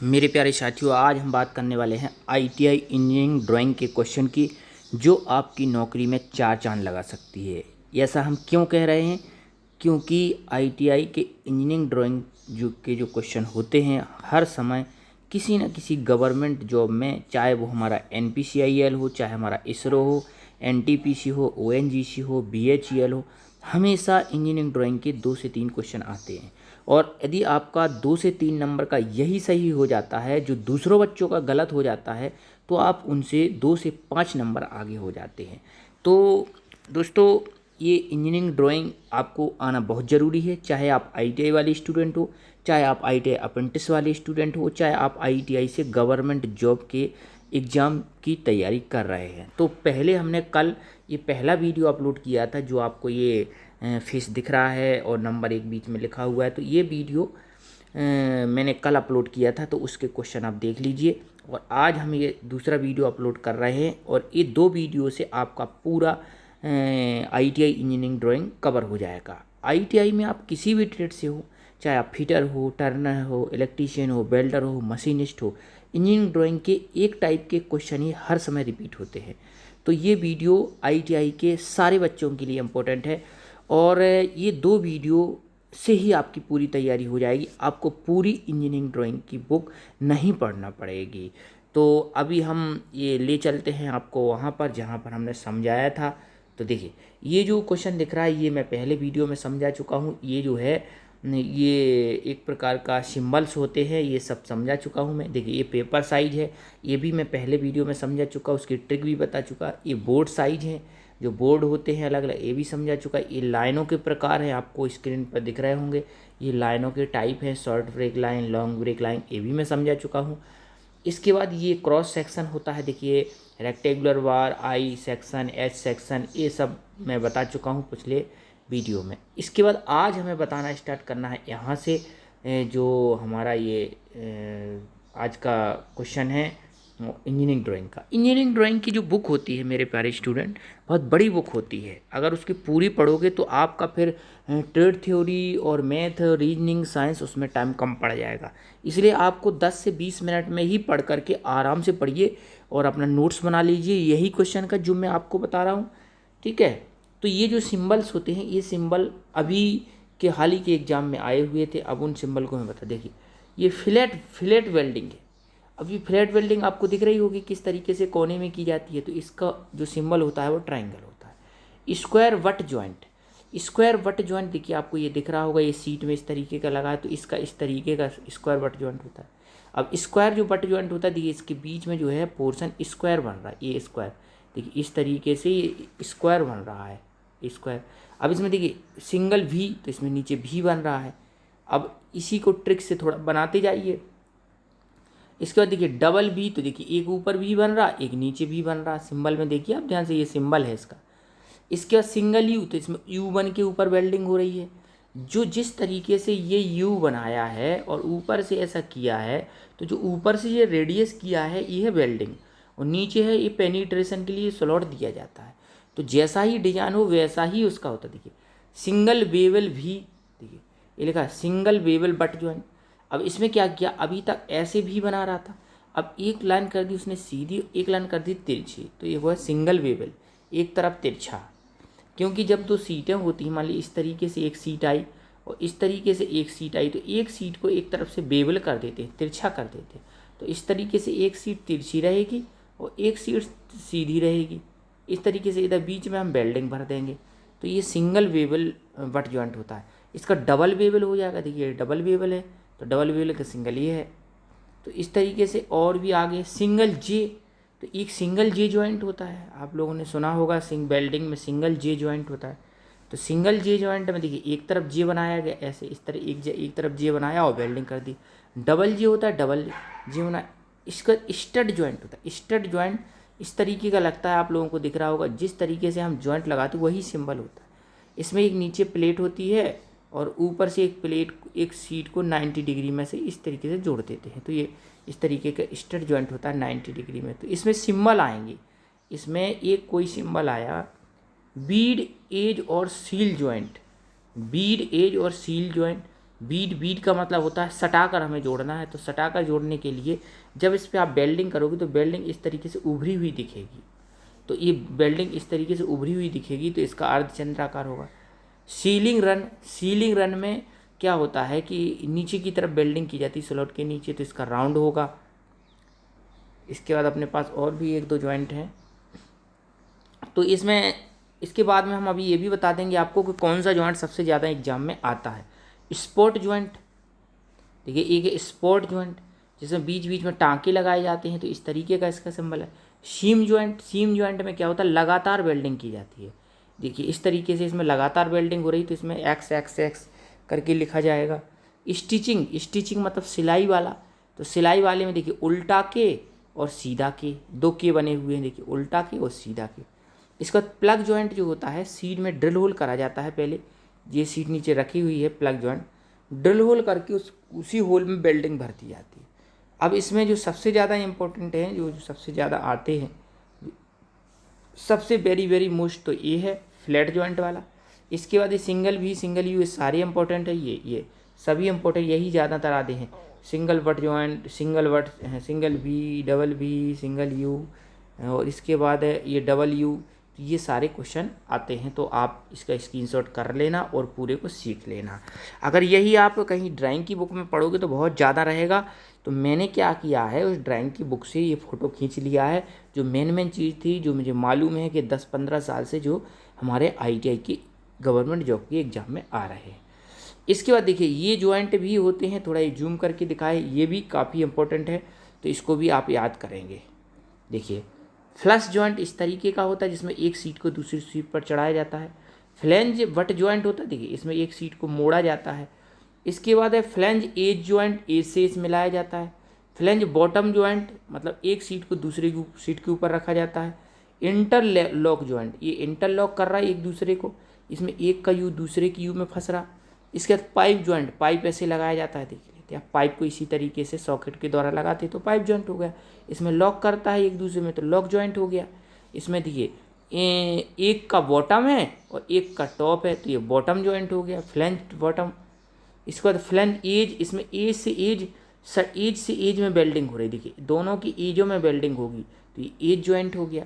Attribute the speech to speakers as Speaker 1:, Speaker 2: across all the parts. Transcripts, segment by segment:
Speaker 1: मेरे प्यारे साथियों, आज हम बात करने वाले हैं आईटीआई इंजीनियरिंग ड्राइंग के क्वेश्चन की, जो आपकी नौकरी में चार चांद लगा सकती है। ऐसा हम क्यों कह रहे हैं? क्योंकि आईटीआई के इंजीनियरिंग ड्राइंग जो क्वेश्चन होते हैं, हर समय किसी न किसी गवर्नमेंट जॉब में, चाहे वो हमारा एनपीसीआईएल हो, चाहे हमारा इसरो हो, एनटीपीसी हो, ओएनजीसी हो, बीएचईएल हो, हमेशा इंजीनियरिंग ड्राइंग के 2 से 3 क्वेश्चन आते हैं। और यदि आपका 2 से 3 नंबर का यही सही हो जाता है, जो दूसरों बच्चों का गलत हो जाता है, तो आप उनसे 2 से 5 नंबर आगे हो जाते हैं। तो दोस्तों, ये इंजीनियरिंग ड्राइंग आपको आना बहुत ज़रूरी है, चाहे आप आईटीआई वाले स्टूडेंट हो, चाहे आप आईटीआई अप्रेंटिस वाले स्टूडेंट हो, चाहे आप आईटीआई से गवर्नमेंट जॉब के एग्ज़ाम की तैयारी कर रहे हैं। तो पहले हमने कल ये पहला वीडियो अपलोड किया था, जो आपको ये फेस दिख रहा है और नंबर 1 बीच में लिखा हुआ है। तो ये वीडियो मैंने कल अपलोड किया था, तो उसके क्वेश्चन आप देख लीजिए। और आज हम ये दूसरा वीडियो अपलोड कर रहे हैं, और ये 2 वीडियो से आपका पूरा आईटीआई इंजीनियरिंग ड्राइंग कवर हो जाएगा। आईटीआई में आप किसी भी ट्रेड से हो, चाहे आप फिटर हो, टर्नर हो, इलेक्ट्रीशियन हो, वेल्डर हो, मशीनिस्ट हो, इंजीनियरिंग ड्राइंग के एक टाइप के क्वेश्चन ही हर समय रिपीट होते हैं। तो ये वीडियो आईटीआई के सारे बच्चों के लिए इम्पोर्टेंट है, और ये 2 वीडियो से ही आपकी पूरी तैयारी हो जाएगी। आपको पूरी इंजीनियरिंग ड्राइंग की बुक नहीं पढ़ना पड़ेगी। तो अभी हम ये ले चलते हैं आपको वहाँ पर जहाँ पर हमने समझाया था। तो देखिए, ये जो क्वेश्चन दिख रहा है, ये मैं पहले वीडियो में समझा चुका हूँ। ये जो है, ये एक प्रकार का सिंबल्स होते हैं, ये सब समझा चुका हूँ मैं। देखिए, ये पेपर साइज है, ये भी मैं पहले वीडियो में समझा चुका, उसकी ट्रिक भी बता चुका। ये बोर्ड साइज है, जो बोर्ड होते हैं अलग अलग, ये भी समझा चुका। ये लाइनों के प्रकार हैं, आपको स्क्रीन पर दिख रहे होंगे। ये लाइनों के टाइप हैं, short break line, long break line, ये भी मैं समझा चुका हूँ। इसके बाद ये क्रॉस सेक्शन होता है, देखिए rectangular bar, I section, H section, ये सब मैं बता चुका हूँ पिछले वीडियो में। इसके बाद आज हमें बताना स्टार्ट करना है यहाँ से, जो हमारा ये आज का क्वेश्चन है इंजीनियरिंग ड्राइंग का। इंजीनियरिंग ड्राइंग की जो बुक होती है मेरे प्यारे स्टूडेंट, बहुत बड़ी बुक होती है। अगर उसकी पूरी पढ़ोगे तो आपका फिर ट्रेड थ्योरी और मैथ, रीजनिंग, साइंस, उसमें टाइम कम पड़ जाएगा। इसलिए आपको 10 से 20 मिनट में ही पढ़ करके आराम से पढ़िए और अपना नोट्स बना लीजिए यही क्वेश्चन का जो मैं आपको बता रहा हूँ। ठीक है? तो ये जो सिंबल्स होते हैं, ये सिंबल अभी के हाल ही के एग्ज़ाम में आए हुए थे। अब उन सिंबल को मैं बता, देखिए ये फिलेट वेल्डिंग है। अभी फ्लैट वेल्डिंग आपको दिख रही होगी किस तरीके से कोने में की जाती है। तो इसका जो सिंबल होता है वो ट्रायंगल होता है। Square what joint, square what joint देखिए आपको ये दिख रहा होगा, ये सीट में इस तरीके का लगा है, तो इसका इस तरीके का स्क्वायर वट जॉइंट होता है। अब स्क्वायर जो वट जॉइंट होता है, देखिए इसके बीच में जो है पोर्शन स्क्वायर बन रहा है, ये स्क्वायर देखिए इस तरीके से ये स्क्वायर बन रहा है, स्क्वायर। अब इसमें देखिए सिंगल भी, तो इसमें नीचे भी बन रहा है। अब इसी को ट्रिक से थोड़ा बनाते जाइए। इसके बाद देखिए डबल भी, तो देखिए एक ऊपर भी बन रहा, एक नीचे भी बन रहा सिंबल में, देखिए आप ध्यान से, ये सिंबल है इसका। इसके बाद सिंगल यू, तो इसमें यू बन के ऊपर वेल्डिंग हो रही है। जो जिस तरीके से ये यू बनाया है और ऊपर से ऐसा किया है, तो जो ऊपर से ये रेडियस किया है ये है वेल्डिंग, और नीचे है ये पेनिट्रेशन के लिए स्लॉट दिया जाता है। तो जैसा ही डिजाइन हो वैसा ही उसका होता है। देखिए सिंगल बेवल भी, देखिए ये लिखा है सिंगल बेवल बट जॉइंट। अब इसमें क्या किया, अभी तक ऐसे भी बना रहा था, अब एक लाइन कर दी उसने सीधी, एक लाइन कर दी तिरछी, तो ये हुआ सिंगल बेवल, एक तरफ तिरछा। क्योंकि जब 2 सीटें होती हैं, मान ली इस तरीके से एक सीट आई और इस तरीके से एक सीट आई, तो एक सीट को एक तरफ से बेवल कर देते हैं, तिरछा कर देते हैं। तो इस तरीके से एक सीट तिरछी रहेगी और एक सीट सीधी रहेगी। इस तरीके से इधर बीच में हम वेल्डिंग भर देंगे, तो ये सिंगल बेवल बट जॉइंट होता है। इसका डबल बेवल हो जाएगा, देखिए डबल बेवल है, तो डबल बेवल का सिंगल ये है। तो इस तरीके से और भी आगे सिंगल जे, तो एक सिंगल जे जॉइंट होता है, आप लोगों ने सुना होगा वेल्डिंग में सिंगल जे जॉइंट होता है। तो सिंगल जे जॉइंट में देखिए एक तरफ जे बनाया गया ऐसे, इस तरह एक तरफ जे बनाया और वेल्डिंग कर दी। डबल जे होता है, डबल जे होना, इसका स्टड जॉइंट होता है। स्टड जॉइंट इस तरीके का लगता है, आप लोगों को दिख रहा होगा, जिस तरीके से हम जॉइंट लगाते वही सिंबल होता है। इसमें एक नीचे प्लेट होती है और ऊपर से एक प्लेट, एक सीट को 90 डिग्री में से इस तरीके से जोड़ देते हैं, तो ये इस तरीके का स्टड जॉइंट होता है 90 डिग्री में। तो इसमें सिंबल आएंगे, इसमें एक कोई सिंबल आया बीड एज और सील जॉइंट, बीड एज और सील जॉइंट, बीड का मतलब होता है सटाकर हमें जोड़ना है। तो सटाकर जोड़ने के लिए जब इस पर आप वेल्डिंग करोगे तो वेल्डिंग इस तरीके से उभरी हुई दिखेगी। तो ये वेल्डिंग इस तरीके से उभरी हुई दिखेगी तो इसका अर्धचंद्राकार होगा। सीलिंग रन में क्या होता है कि नीचे की तरफ वेल्डिंग की जाती है स्लॉट के नीचे, तो इसका राउंड होगा। इसके बाद अपने पास और भी एक दो जॉइंट हैं। तो इसके बाद में हम अभी ये भी बता देंगे आपको कि कौन सा जॉइंट सबसे ज़्यादा एग्जाम में आता है। स्पोर्ट जॉइंट, देखिए एक है स्पोर्ट जॉइंट जिसमें बीच बीच में टाँके लगाए जाते हैं, तो इस तरीके का इसका सिंबल है। सीम जॉइंट में क्या होता है, लगातार वेल्डिंग की जाती है। देखिए इस तरीके से इसमें लगातार वेल्डिंग हो रही, तो इसमें एक्स एक्स एक्स करके लिखा जाएगा। स्टिचिंग मतलब सिलाई वाला, तो सिलाई वाले में देखिए उल्टा के और सीधा के, दो के बने हुए हैं, देखिए उल्टा के और सीधा के। इसका प्लग जॉइंट जो होता है, सीट में ड्रिल होल करा जाता है। पहले ये सीट नीचे रखी हुई है, प्लग जॉइंट ड्रिल होल करके उसी होल में वेल्डिंग भर दी जाती है। अब इसमें जो सबसे ज़्यादा इम्पोर्टेंट है, जो सबसे ज़्यादा आते हैं, सबसे वेरी मोस्ट तो ये है फ्लैट जॉइंट वाला। इसके बाद ये सिंगल यू, ये सारे इंपॉर्टेंट है। ये सभी इंपॉर्टेंट, यही ज़्यादातर आते हैं। Single butt joint, single V, double V, single U, और इसके बाद है ये डबल यू। ये सारे क्वेश्चन आते हैं, तो आप इसका स्क्रीनशॉट कर लेना और पूरे को सीख लेना। अगर यही आप कहीं ड्राइंग की बुक में पढ़ोगे तो बहुत ज़्यादा रहेगा। तो मैंने क्या किया है, उस ड्राइंग की बुक से ये फ़ोटो खींच लिया है, जो मेन चीज़ थी, जो मुझे मालूम है कि 10-15 साल से जो हमारे ITI की गवर्नमेंट जॉब के एग्ज़ाम में आ रहे हैं। इसके बाद देखिए ये जॉइंट भी होते हैं, थोड़ा ये जूम करके दिखाए, ये भी काफ़ी इंपॉर्टेंट है, तो इसको भी आप याद करेंगे। देखिए फ्लश जॉइंट इस तरीके का होता है जिसमें एक सीट को दूसरी सीट पर चढ़ाया जाता है। फ्लैंज वट जॉइंट होता है, देखिए इसमें एक सीट को मोड़ा जाता है। इसके बाद है फ्लैंज एज जॉइंट, एज से इस मिलाया जाता है। फ्लैंज बॉटम जॉइंट मतलब एक सीट को दूसरे सीट के ऊपर रखा जाता है। इंटरलॉक जॉइंट, ये इंटरलॉक कर रहा है एक दूसरे को, इसमें एक का यू दूसरे की यू में फंस रहा। इसके बाद पाइप जॉइंट, पाइप ऐसे लगाया जाता है, देख लेते हैं। पाइप को इसी तरीके से सॉकेट के द्वारा लगाते तो पाइप जॉइंट हो गया। इसमें लॉक करता है एक दूसरे में, तो लॉक जॉइंट हो गया। इसमें देखिए एक का बॉटम है और एक का टॉप है, तो ये बॉटम जॉइंट हो गया, फ्लैंज बॉटम। इसके बाद फ्लैंज एज, इसमें एज से एज में वेल्डिंग हो रही, देखिए दोनों की एजों में वेल्डिंग होगी, तो ये एज जॉइंट हो गया।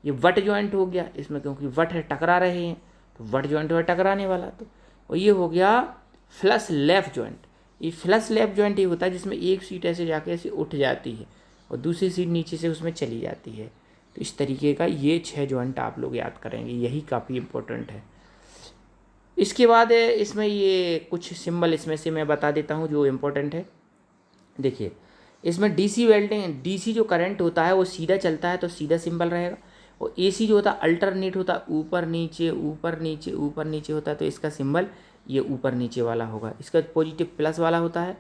Speaker 1: ये वट जॉइंट हो गया, इसमें क्योंकि वट है टकरा रहे हैं, तो वट जॉइंट है टकराने वाला। तो और ये हो गया फ्लश लेफ्ट जॉइंट। ये फ्लश लेफ्ट जॉइंट ये होता है जिसमें एक सीट ऐसे जाके ऐसे उठ जाती है और दूसरी सीट नीचे से उसमें चली जाती है। तो इस तरीके का ये 6 जॉइंट आप लोग याद करेंगे, यही काफ़ी इंपॉर्टेंट है। इसके बाद इसमें ये कुछ सिंबल इसमें से मैं बता देता हूँ जो इम्पोर्टेंट है। देखिए इसमें DC वेल्डिंग, DC जो करंट होता है वो सीधा चलता है तो सीधा सिंबल रहेगा, और AC जो होता है अल्टरनेट होता है, ऊपर नीचे ऊपर नीचे ऊपर नीचे होता है, तो इसका सिंबल ये ऊपर नीचे वाला होगा। इसका पॉजिटिव प्लस वाला होता है,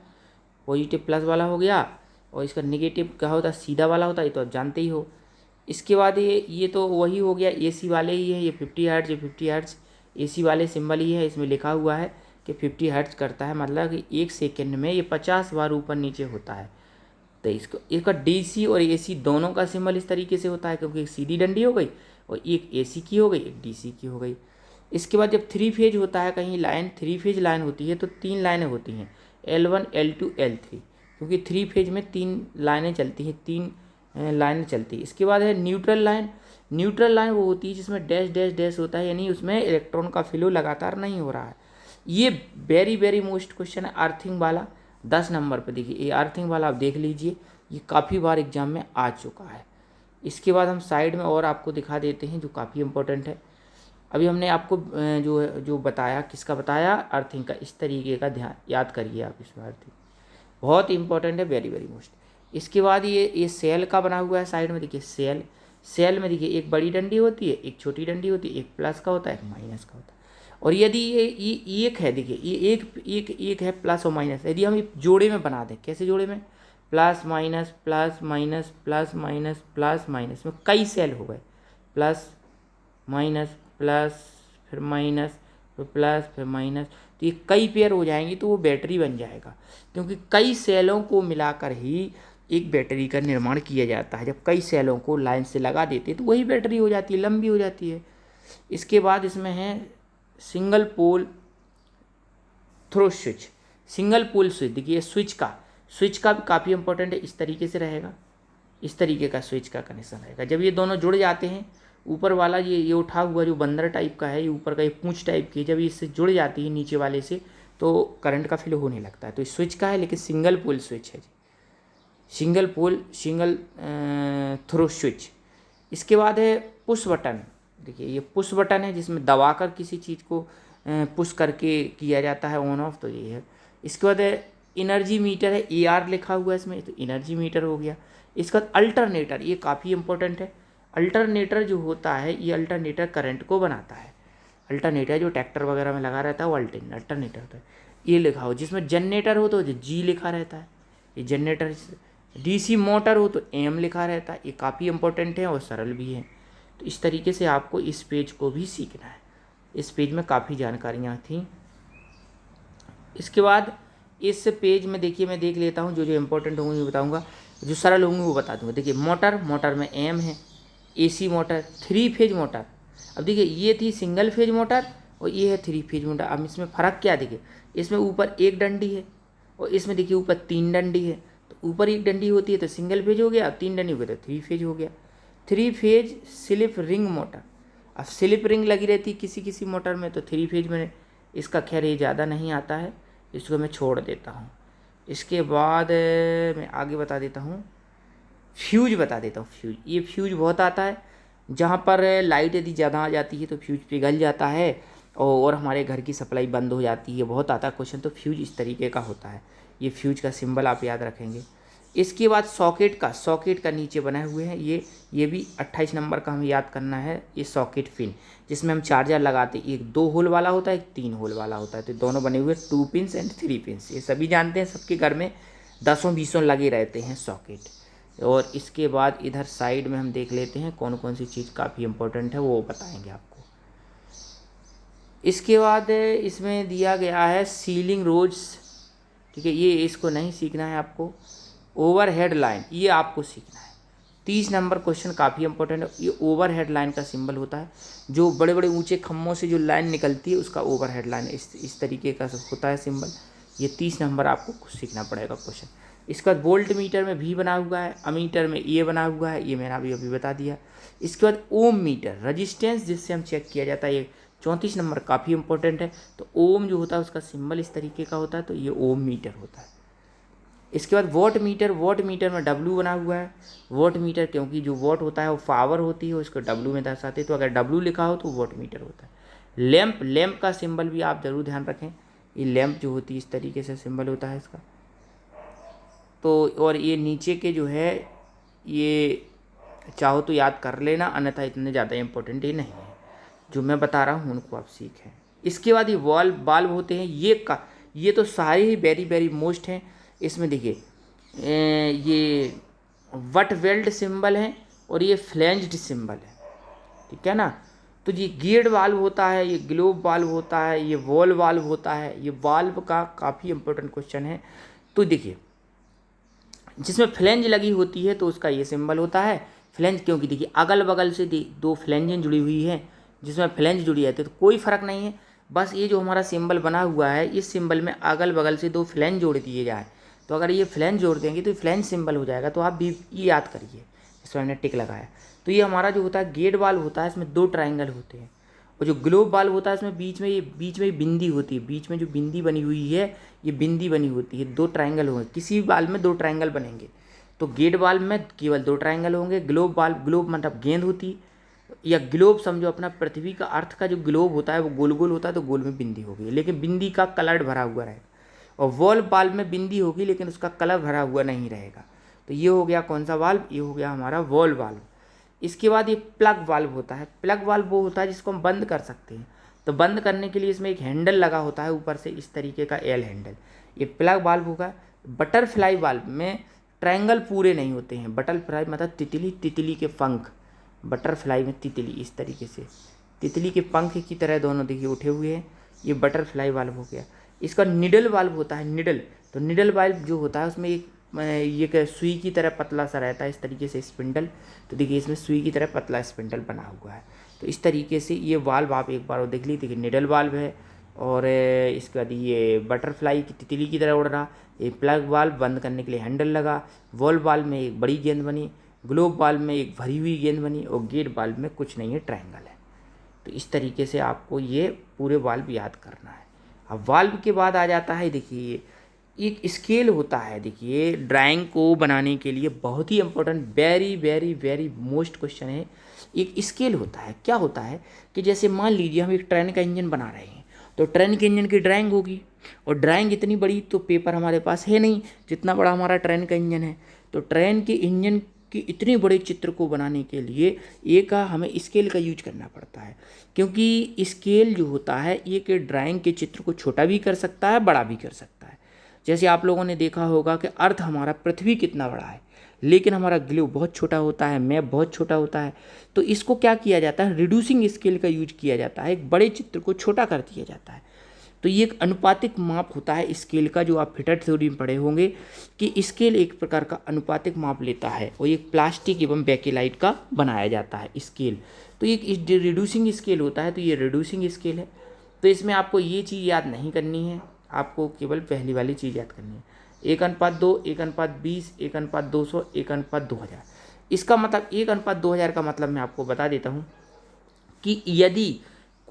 Speaker 1: पॉजिटिव प्लस वाला हो गया, और इसका नेगेटिव क्या होता है, सीधा वाला होता है, ये तो आप जानते ही हो। इसके बाद ये तो वही हो गया, AC वाले ही है, ये 50 हर्ट्ज, ये 50 हर्ट्ज AC वाले सिंबल ही है। इसमें लिखा हुआ है कि 50 हर्ट्ज करता है, मतलब कि 1 सेकेंड में ये 50 बार ऊपर नीचे होता है। तो इसका DC और AC दोनों का सिंबल इस तरीके से होता है, क्योंकि एक सीधी डंडी हो गई और एक AC की हो गई, एक DC की हो गई। इसके बाद जब 3 फेज होता है, कहीं लाइन 3 फेज लाइन होती है तो 3 लाइनें होती हैं, L1 L2 L3, क्योंकि 3 फेज में 3 लाइनें चलती हैं, 3 लाइनें चलती है। इसके बाद है न्यूट्रल लाइन वो होती है जिसमें डैश डैश डैश होता है, यानी उसमें इलेक्ट्रॉन का फ्लो लगातार नहीं हो रहा है। ये वेरी मोस्ट क्वेश्चन है अर्थिंग वाला, 10 नंबर पर। देखिए ये अर्थिंग वाला आप देख लीजिए, ये काफ़ी बार एग्जाम में आ चुका है। इसके बाद हम साइड में और आपको दिखा देते हैं जो काफ़ी इंपॉर्टेंट है। अभी हमने आपको जो बताया, किसका बताया, अर्थिंग का। इस तरीके का ध्यान याद करिए आप, इसमें अर्थिंग बहुत इंपॉर्टेंट है, वेरी मोस्ट। इसके बाद ये सेल का बना हुआ है साइड में, देखिए सेल में देखिए एक बड़ी डंडी होती है, एक छोटी डंडी होती है, एक प्लस का होता है, एक माइनस का होता है। और यदि ये एक है, देखिए ये एक है प्लस और माइनस, यदि हम जोड़े में बना दें, कैसे जोड़े में, plus minus plus minus plus minus plus minus, में कई सेल हो गए, प्लस माइनस प्लस फिर माइनस फिर प्लस फिर माइनस, तो ये कई पेयर हो जाएंगी तो वो बैटरी बन जाएगा, क्योंकि कई सेलों को मिलाकर ही एक बैटरी का निर्माण किया जाता है। जब कई सेलों को लाइन से लगा देते तो वही बैटरी हो जाती है, लंबी हो जाती है। इसके बाद इसमें है single pole throw switch. Single pole switch, देखिए स्विच का भी काफ़ी इंपॉर्टेंट है, इस तरीके से रहेगा, इस तरीके का स्विच का कनेक्शन रहेगा। जब ये दोनों जुड़ जाते हैं, ऊपर वाला ये उठा हुआ जो बंदर टाइप का है, ये ऊपर का ये पूंछ टाइप की, जब ये इससे जुड़ जाती है नीचे वाले से तो करंट का फ्लो होने लगता है। तो इस स्विच का है, लेकिन सिंगल पोल स्विच है जी, सिंगल थ्रो स्विच। इसके बाद है पुश बटन, देखिए ये पुश बटन है जिसमें दबाकर किसी चीज़ को पुश करके किया जाता है ऑन ऑफ, तो ये है। इसके बाद है एनर्जी मीटर है, AR लिखा हुआ है इसमें, तो एनर्जी मीटर हो गया। इसका अल्टरनेटर, ये काफ़ी इंपॉर्टेंट है। अल्टरनेटर जो होता है, ये अल्टरनेटर करंट को बनाता है। अल्टरनेटर जो ट्रैक्टर वगैरह में लगा रहता है वो अल्टरनेटर होता है। ये लिखा हो, जिसमें जनरेटर हो तो G लिखा रहता है, ये जनरेटर। DC मोटर हो तो AM लिखा रहता है। ये काफ़ी इंपॉर्टेंट है और सरल भी है। तो इस तरीके से आपको इस पेज को भी सीखना है। इस पेज में काफ़ी जानकारियाँ थी। इसके बाद इस पेज में देखिए, मैं देख लेता हूँ, जो जो इम्पोर्टेंट होंगे बताऊँगा, जो सरल होंगे वो बता दूँगा। देखिए मोटर में AM है, AC मोटर, 3 फेज मोटर। अब देखिए ये थी सिंगल फेज मोटर और ये है 3 फेज मोटर। अब इसमें फ़र्क क्या, देखिए इसमें ऊपर एक डंडी है और इसमें देखिए ऊपर 3 डंडी है। तो ऊपर एक डंडी होती है तो सिंगल फेज हो गया, 3 डंडी हो गया तो 3 फेज हो गया। 3 फेज स्लिप रिंग मोटर। अब स्लिप रिंग लगी रहती है किसी किसी मोटर में, तो 3 फेज में इसका खैर ये ज़्यादा नहीं आता है, इसको मैं छोड़ देता हूँ। इसके बाद मैं आगे बता देता हूँ, फ्यूज बता देता हूँ। ये फ्यूज बहुत आता है, जहाँ पर लाइट यदि ज़्यादा आ जाती है तो फ्यूज पिघल जाता है और हमारे घर की सप्लाई बंद हो जाती है। बहुत आता है क्वेश्चन, तो फ्यूज इस तरीके का होता है। ये फ्यूज का सिंबल आप याद रखेंगे। इसके बाद सॉकेट का नीचे बने हुए हैं ये भी 28 नंबर का हमें याद करना है। ये सॉकेट पिन, जिसमें हम चार्जर लगाते हैं, एक 2 होल वाला होता है, एक 3 होल वाला होता है। तो दोनों बने हुए 2 पिन्स एंड 3 पिन्स। ये सभी जानते हैं, सबके घर में 10-20 लगे रहते हैं सॉकेट। और इसके बाद इधर साइड में हम देख लेते हैं कौन कौन सी चीज़ काफ़ी इंपॉर्टेंट है, वो बताएंगे आपको। इसके बाद इसमें दिया गया है सीलिंग रोड्स, ठीक है, ये इसको नहीं सीखना है आपको। ओवरहेड लाइन, ये आपको सीखना है। 30 नंबर क्वेश्चन काफ़ी इंपॉर्टेंट है। ये ओवरहेड लाइन का सिंबल होता है, जो बड़े बड़े ऊंचे खम्भों से जो लाइन निकलती है उसका ओवरहेड लाइन इस तरीके का होता है सिंबल। ये 30 नंबर आपको सीखना पड़ेगा क्वेश्चन। इसके बाद वोल्ट मीटर में V बना हुआ है, अमीटर में ये बना हुआ है, ये मैंने अभी बता दिया। इसके बाद ओम मीटर, रजिस्टेंस जिससे हम चेक किया जाता है, ये 34 नंबर काफ़ी इंपॉर्टेंट है। तो ओम जो होता है उसका सिंबल इस तरीके का होता है, तो ये ओम मीटर होता है। इसके बाद वॉट मीटर में W बना हुआ है। वॉट मीटर, क्योंकि जो वॉट होता है वो पावर होती है, उसको W में दर्शाते हैं, तो अगर W लिखा हो तो वॉट मीटर होता है। लैंप का सिंबल भी आप ज़रूर ध्यान रखें। ये लैंप जो होती है इस तरीके से सिंबल होता है इसका। तो और ये नीचे के जो है, ये चाहो तो याद कर लेना, अन्यथा इतने ज़्यादा इम्पोर्टेंट ये नहीं है। जो मैं बता रहा हूँ उनको आप सीखें। इसके बाद ये बाल्ब होते हैं, ये तो सारे ही वेरी वेरी मोस्ट हैं। इसमें देखिए ये वट वेल्ड सिंबल है और ये फ्लैंज्ड सिंबल है, ठीक है ना। तो ये गेट वाल्व होता है, ये ग्लोब वाल्व होता है, ये वॉल वाल्व होता है। ये वाल्व का काफ़ी इंपॉर्टेंट क्वेश्चन है। तो देखिए जिसमें फ्लैंज लगी होती है तो उसका ये सिंबल होता है फ्लैंज, क्योंकि देखिए अगल बगल से 2 फ्लैंजें जुड़ी हुई हैं, जिसमें फ्लैंज जुड़ी रहती है, तो कोई फ़र्क नहीं है। बस ये जो हमारा सिंबल बना हुआ है, इस सिंबल में अगल बगल से 2 फ्लैंज जोड़ दिए जाए, तो अगर ये फ्लैंज जोड़ देंगे तो फ्लैंज सिंबल हो जाएगा। तो आप भी ये याद करिए, इसमें हमने टिक लगाया। तो ये हमारा जो होता है गेट वाल्व होता है, इसमें 2 ट्राइंगल होते हैं। और जो ग्लोब वाल्व होता है इसमें बीच में बिंदी होती है, बीच में जो बिंदी बनी हुई है ये बिंदी बनी होती है। 2 ट्राइंगल होंगे, किसी भी वाल्व में 2 ट्राइंगल बनेंगे। तो गेट वाल्व में केवल 2 ट्राइंगल होंगे। ग्लोब मतलब गेंद होती, या ग्लोब समझो अपना, पृथ्वी का अर्थ का जो ग्लोब होता है वो गोल गोल होता है, तो गोल में बिंदी होगी, लेकिन बिंदी का कलर भरा हुआ रहेगा। और वॉल वाल्व में बिंदी होगी लेकिन उसका कलर भरा हुआ नहीं रहेगा। तो ये हो गया कौन सा वाल्व, ये हो गया हमारा वॉल वाल्व। इसके बाद ये प्लग वाल्व होता है। प्लग वाल्व वो होता है जिसको हम बंद कर सकते हैं। तो बंद करने के लिए इसमें एक हैंडल लगा होता है ऊपर से, इस तरीके का एल हैंडल, ये प्लग वाल्व होगा। बटरफ्लाई वाल्व में ट्रायंगल पूरे नहीं होते हैं। बटरफ्लाई मतलब तितली के पंख, बटरफ्लाई में तितली इस तरीके से तितली के पंख की तरह दोनों देखिए उठे हुए हैं, ये बटरफ्लाई वाल्व हो गया। इसका निडल वाल्व होता है, निडल। तो निडल वाल्व जो होता है उसमें एक ये सुई की तरह पतला सा रहता है, इस तरीके से स्पिंडल। तो देखिए इसमें सुई की तरह पतला स्पिंडल बना हुआ है। तो इस तरीके से ये वाल्व आप एक बार देख लीजिए, देखिए निडल वाल्व है और इसके बाद ये बटरफ्लाई की तितली की तरह उड़ रहा, एक प्लग वाल्व बंद करने के लिए हैंडल लगा, वॉल वाल्व में एक बड़ी गेंद बनी, ग्लोब वाल्व में एक भरी हुई गेंद बनी और गेट वाल्व में कुछ नहीं है, ट्रायंगल है। तो इस तरीके से आपको ये पूरे वाल्व याद करना है। अब वाल्व के बाद आ जाता है, देखिए एक स्केल होता है। देखिए ड्राइंग को बनाने के लिए बहुत ही important, very very very most question है। एक स्केल होता है, क्या होता है कि जैसे मान लीजिए हम एक ट्रेन का इंजन बना रहे हैं, तो ट्रेन के इंजन की ड्राइंग होगी, और ड्राइंग इतनी बड़ी तो पेपर हमारे पास है नहीं जितना बड़ा हमारा ट्रेन का इंजन है। तो ट्रेन के इंजन कि इतने बड़े चित्र को बनाने के लिए एक हमें स्केल का यूज करना पड़ता है, क्योंकि स्केल जो होता है एक ड्राइंग के चित्र को छोटा भी कर सकता है, बड़ा भी कर सकता है। जैसे आप लोगों ने देखा होगा कि अर्थ हमारा पृथ्वी कितना बड़ा है, लेकिन हमारा ग्लोब बहुत छोटा होता है, मैप बहुत छोटा होता है। तो इसको क्या किया जाता है, रिड्यूसिंग स्केल का यूज किया जाता है, एक बड़े चित्र को छोटा कर दिया जाता है। तो ये एक अनुपातिक माप होता है स्केल का, जो आप फिटर थ्योरी में पढ़े होंगे कि स्केल एक प्रकार का अनुपातिक माप लेता है, और एक प्लास्टिक एवं बेकेलाइट का बनाया जाता है स्केल। तो ये रिड्यूसिंग स्केल होता है, तो ये रिड्यूसिंग स्केल है। तो इसमें आपको ये चीज़ याद नहीं करनी है, आपको केवल पहली वाली चीज़ याद करनी है, 1:2, 1:20, 1:200, 1:2000। इसका मतलब 1:2000 का मतलब मैं आपको बता देता हूँ कि यदि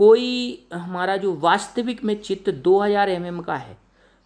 Speaker 1: कोई हमारा जो वास्तविक में चित्र 2000 mm का है,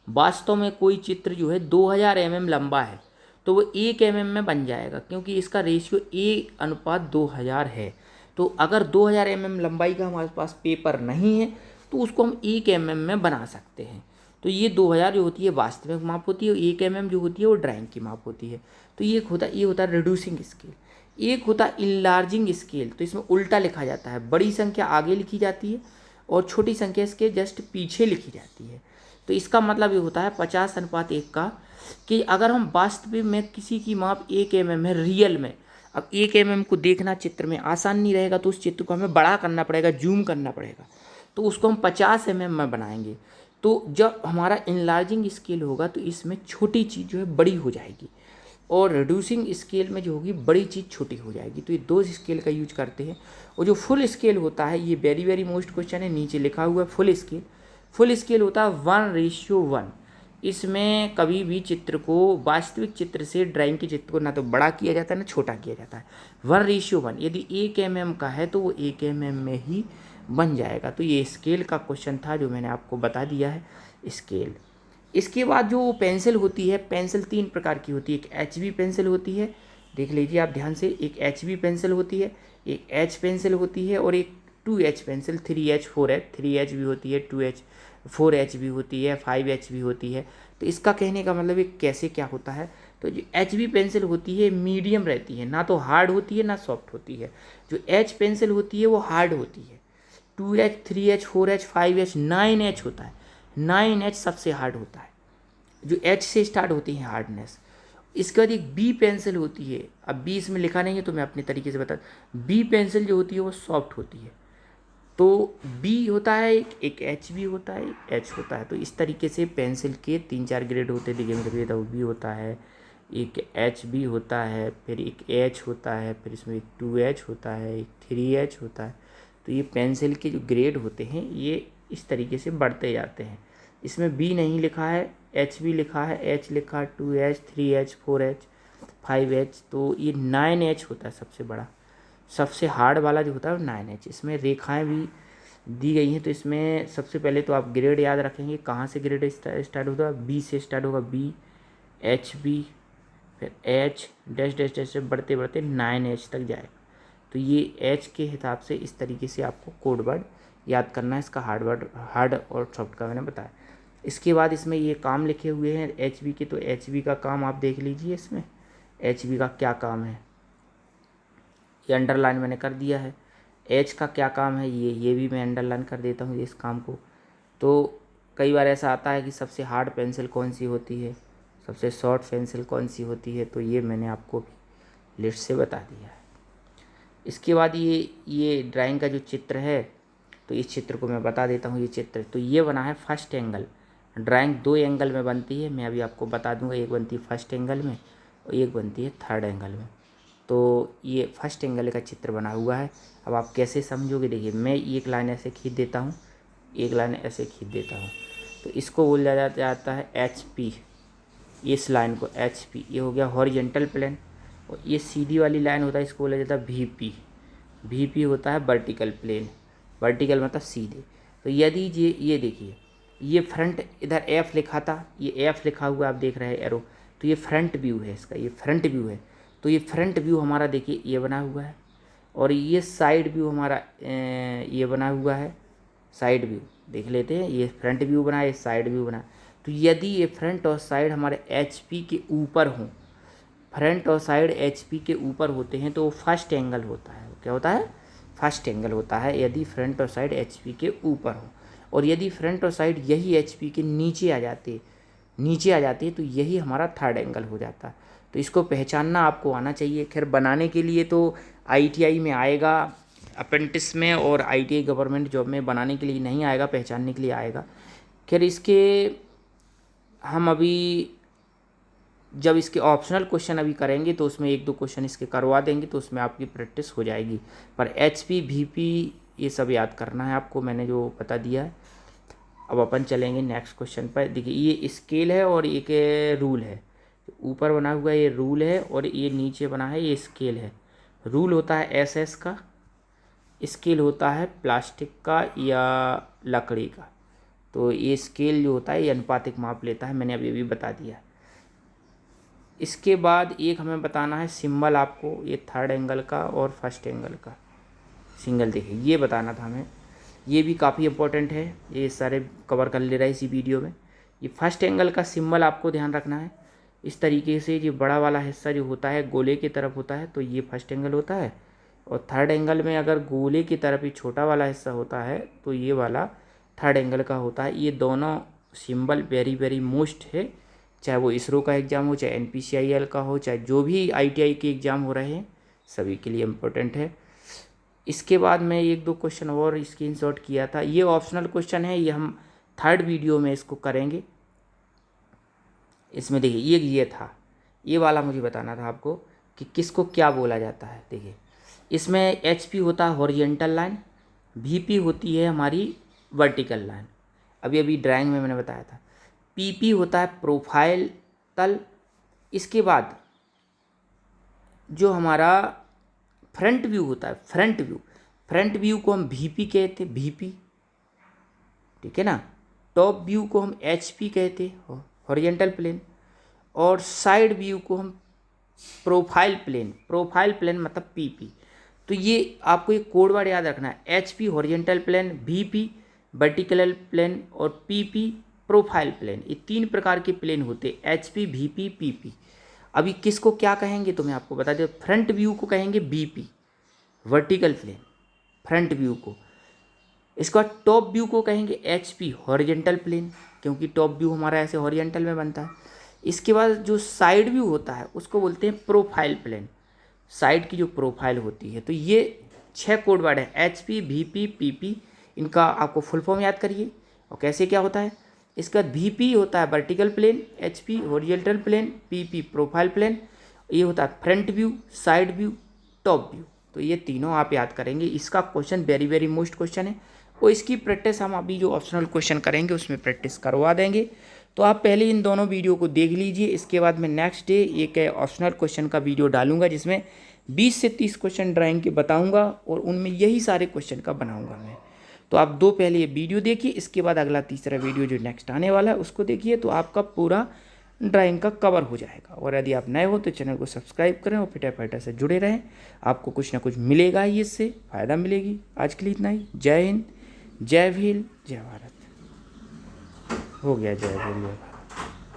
Speaker 1: वास्तव में कोई चित्र जो है 2000 mm लंबा है, तो वो 1 mm में बन जाएगा, क्योंकि इसका रेशियो 1:2000 है। तो अगर 2000 mm लंबाई का हमारे पास पेपर नहीं है तो उसको हम 1 mm में बना सकते हैं। तो ये 2000 जो होती है वास्तविक माप होती है, 1 mm जो होती है वो ड्राइंग की माप होती है। तो ये होता है रिड्यूसिंग स्केल। एक होता है इनलार्जिंग स्केल, तो इसमें उल्टा लिखा जाता है, बड़ी संख्या आगे लिखी जाती है और छोटी संख्या इसके जस्ट पीछे लिखी जाती है। तो इसका मतलब ये होता है 50:1 का, कि अगर हम वास्तविक में किसी की माप 1 mm है रियल में, अब 1 mm को देखना चित्र में आसान नहीं रहेगा, तो उस चित्र को हमें बड़ा करना पड़ेगा, जूम करना पड़ेगा, तो उसको हम 50 mm में बनाएंगे। तो जब हमारा इनलार्जिंग स्केल होगा तो इसमें छोटी चीज़ जो है बड़ी हो जाएगी, और रिड्यूसिंग स्केल में जो होगी बड़ी चीज़ छोटी हो जाएगी। तो ये दो स्केल का यूज करते हैं। और जो फुल स्केल होता है, ये वेरी वेरी मोस्ट क्वेश्चन है, नीचे लिखा हुआ है फुल स्केल। फुल स्केल होता है 1:1। इसमें कभी भी चित्र को, वास्तविक चित्र से ड्राइंग के चित्र को ना तो बड़ा किया जाता है ना छोटा किया जाता है, 1:1। यदि 1 mm का है तो वो 1 mm में ही बन जाएगा। तो ये स्केल का क्वेश्चन था जो मैंने आपको बता दिया है, स्केल। इसके बाद जो पेंसिल होती है, पेंसिल 3 प्रकार की होती है। एक HB पेंसिल होती है, देख लीजिए आप ध्यान से, एक HB पेंसिल होती है, एक H पेंसिल होती है, और एक 2H pencil, 3H 4H, 3H भी होती है, 2H 4H भी होती है, 5H भी होती है। तो इसका कहने का मतलब है कैसे क्या होता है। तो जो HB पेंसिल होती है मीडियम रहती है, ना तो हार्ड होती है ना सॉफ्ट होती है। जो H पेंसिल होती है वो हार्ड होती है। 2H 3H 4H 5H 9H होता है, 9H सबसे हार्ड होता है, जो H से स्टार्ट होती है हार्डनेस। इसके बाद एक बी पेंसिल होती है, अब बी इसमें लिखा नहीं है तो मैं अपने तरीके से बता, बी पेंसिल जो होती है वो सॉफ्ट होती है। तो बी होता है, एक एच भी होता है, एच होता है। तो इस तरीके से पेंसिल के 3-4 ग्रेड होते हैं, देखिए मतलब ये तो बी होता है, एक एच भी होता है, फिर एक एच होता है, फिर इसमें एक 2H होता है, एक 3H होता है। तो ये पेंसिल के जो ग्रेड होते हैं ये इस तरीके से बढ़ते जाते हैं। इसमें बी नहीं लिखा है, एच भी लिखा है, एच लिखा है, 2H 3H 4H 5H। तो ये 9H होता है सबसे बड़ा, सबसे हार्ड वाला जो होता है वो 9H। इसमें रेखाएं भी दी गई हैं। तो इसमें सबसे पहले तो आप ग्रेड याद रखेंगे, कहाँ से ग्रेड स्टार्ट होता है, बी से स्टार्ट होगा, बी एच बी, फिर एच डैश डैश डैश बढ़ते बढ़ते 9H तक जाएगा। तो ये एच के हिसाब से इस तरीके से आपको कोड वर्ड याद करना है। इसका हार्ड और सॉफ्ट का मैंने बताया। इसके बाद इसमें ये काम लिखे हुए हैं HB के, तो HB का काम आप देख लीजिए। इसमें HB का क्या काम है ये अंडरलाइन मैंने कर दिया है। H का क्या काम है ये भी मैं अंडरलाइन कर देता हूँ इस काम को। तो कई बार ऐसा आता है कि सबसे हार्ड पेंसिल कौन सी होती है, सबसे शॉर्ट पेंसिल कौन सी होती है, तो ये मैंने आपको लिस्ट से बता दिया है। इसके बाद ये ड्राइंग का जो चित्र है, तो इस चित्र को मैं बता देता हूँ। ये चित्र तो ये बना है फर्स्ट एंगल। ड्राइंग 2 एंगल में बनती है, मैं अभी आपको बता दूंगा। एक बनती है फर्स्ट एंगल में और एक बनती है थर्ड एंगल में। तो ये फर्स्ट एंगल का चित्र बना हुआ है। अब आप कैसे समझोगे, देखिए मैं एक लाइन ऐसे खींच देता हूँ, एक लाइन ऐसे खींच देता हूँ, तो इसको बोला जाता है HP। इस लाइन को HP, ये हो गया हॉरिजेंटल प्लेन। और ये सीधी वाली लाइन होता है, इसको बोला जाता है VP। VP होता है वर्टिकल प्लेन, वर्टिकल मतलब सीधे। तो यदि ये देखिए, ये फ्रंट इधर F लिखा था, ये F लिखा हुआ आप देख रहे हैं एरो, तो ये फ्रंट व्यू है इसका, ये फ्रंट व्यू है। तो ये फ्रंट व्यू हमारा देखिए ये बना हुआ है, और ये साइड व्यू हमारा ये बना हुआ है, साइड व्यू देख लेते हैं। ये फ्रंट व्यू बना है, ये साइड व्यू बना। तो यदि ये फ्रंट और साइड हमारे HP के ऊपर हों, फ्रंट और साइड HP के ऊपर होते हैं, तो वो फर्स्ट एंगल होता है। क्या होता है? फर्स्ट एंगल होता है, यदि फ्रंट और साइड HP के ऊपर हो। और यदि फ्रंट और साइड यही HP के नीचे आ जाते तो यही हमारा थर्ड एंगल हो जाता। तो इसको पहचानना आपको आना चाहिए। खैर बनाने के लिए तो ITI में आएगा, अप्रेंटिस में, और ITI गवर्नमेंट जॉब में बनाने के लिए नहीं आएगा, पहचानने के लिए आएगा। खैर इसके हम अभी जब इसके ऑप्शनल क्वेश्चन अभी करेंगे तो उसमें 1-2 क्वेश्चन इसके करवा देंगे, तो उसमें आपकी प्रैक्टिस हो जाएगी। पर HP VP ये सब याद करना है आपको, मैंने जो बता दिया है। अब अपन चलेंगे नेक्स्ट क्वेश्चन पर। देखिए ये स्केल है और एक रूल है। ऊपर बना हुआ ये रूल है और ये नीचे बना है ये स्केल है। रूल होता है SS का, स्केल होता है प्लास्टिक का या लकड़ी का। तो ये स्केल जो होता है ये अनुपातिक माप लेता है, मैंने अभी बता दिया। इसके बाद एक हमें बताना है सिंबल आपको, ये थर्ड एंगल का और फर्स्ट एंगल का सिंगल। देखिए ये बताना था हमें, ये भी काफ़ी इंपॉर्टेंट है, ये सारे कवर कर ले रहा है इसी वीडियो में। ये फर्स्ट एंगल का सिंबल आपको ध्यान रखना है। इस तरीके से जो बड़ा वाला हिस्सा जो होता है गोले की तरफ होता है, तो ये फर्स्ट एंगल होता है। और थर्ड एंगल में अगर गोले की तरफ ही छोटा वाला हिस्सा होता है, तो ये वाला थर्ड एंगल का होता है। ये दोनों सिंबल वेरी वेरी मोस्ट है, चाहे वो इसरो का एग्ज़ाम हो, चाहे NPCIL का हो, चाहे जो भी ITI के एग्ज़ाम हो रहे हैं, सभी के लिए इम्पोर्टेंट है। इसके बाद मैं 1-2 क्वेश्चन और स्क्रीनशॉट किया था, ये ऑप्शनल क्वेश्चन है, ये हम थर्ड वीडियो में इसको करेंगे। इसमें देखिए ये था, ये वाला मुझे बताना था आपको कि किसको क्या बोला जाता है। देखिए इसमें HP होता है हॉरिजेंटल लाइन, VP होती है हमारी वर्टिकल लाइन, अभी ड्राइंग में मैंने बताया था। PP होता है प्रोफाइल तल। इसके बाद जो हमारा फ्रंट व्यू होता है, फ्रंट व्यू को हम VP कहते, VP, ठीक है ना। टॉप व्यू को हम HP कहते, हॉरिजेंटल प्लेन। और साइड व्यू को हम प्रोफाइल प्लेन मतलब PP। तो ये आपको एक कोड वर्ड याद रखना है, HP horizontal plane, VP vertical plane और PP प्रोफाइल प्लेन। ये 3 प्रकार के प्लेन होते, HP VP PP। अभी किसको क्या कहेंगे तो मैं आपको बता दूं, फ्रंट व्यू को कहेंगे VP vertical plane, front view को। इसके बाद टॉप व्यू को कहेंगे HP हॉरिजेंटल प्लेन, क्योंकि टॉप व्यू हमारा ऐसे हॉरिजेंटल में बनता है। इसके बाद जो साइड व्यू होता है उसको बोलते हैं प्रोफाइल प्लेन, साइड की जो प्रोफाइल होती है। तो ये 6 कोड वर्ड है, HP VP PP। इनका आपको फुल फॉर्म याद करिए और कैसे क्या होता है। इसका VP होता है vertical plane, HP horizontal plane, PP profile plane. ये होता है front view, side view, top view. तो ये तीनों आप याद करेंगे। इसका question very very most question है, और इसकी प्रैक्टिस हम अभी जो ऑप्शनल क्वेश्चन करेंगे उसमें प्रैक्टिस करवा देंगे। तो आप पहले इन दोनों वीडियो को देख लीजिए। इसके बाद मैं नेक्स्ट डे एक ऑप्शनल क्वेश्चन का वीडियो डालूंगा, जिसमें 20 से 30 क्वेश्चन ड्राइंग के बताऊंगा, और उनमें यही सारे क्वेश्चन का बनाऊंगा मैं। तो आप पहले ये वीडियो देखिए, इसके बाद अगला तीसरा वीडियो जो नेक्स्ट आने वाला है उसको देखिए, तो आपका पूरा ड्राइंग का कवर हो जाएगा। और यदि आप नए हो तो चैनल को सब्सक्राइब करें और पिटा फाइटर से जुड़े रहें, आपको कुछ ना कुछ मिलेगा ही, इससे फ़ायदा मिलेगी। आज के लिए इतना ही। जय हिंद, जय भील, जय भारत। हो गया, जय भील, जय भारत।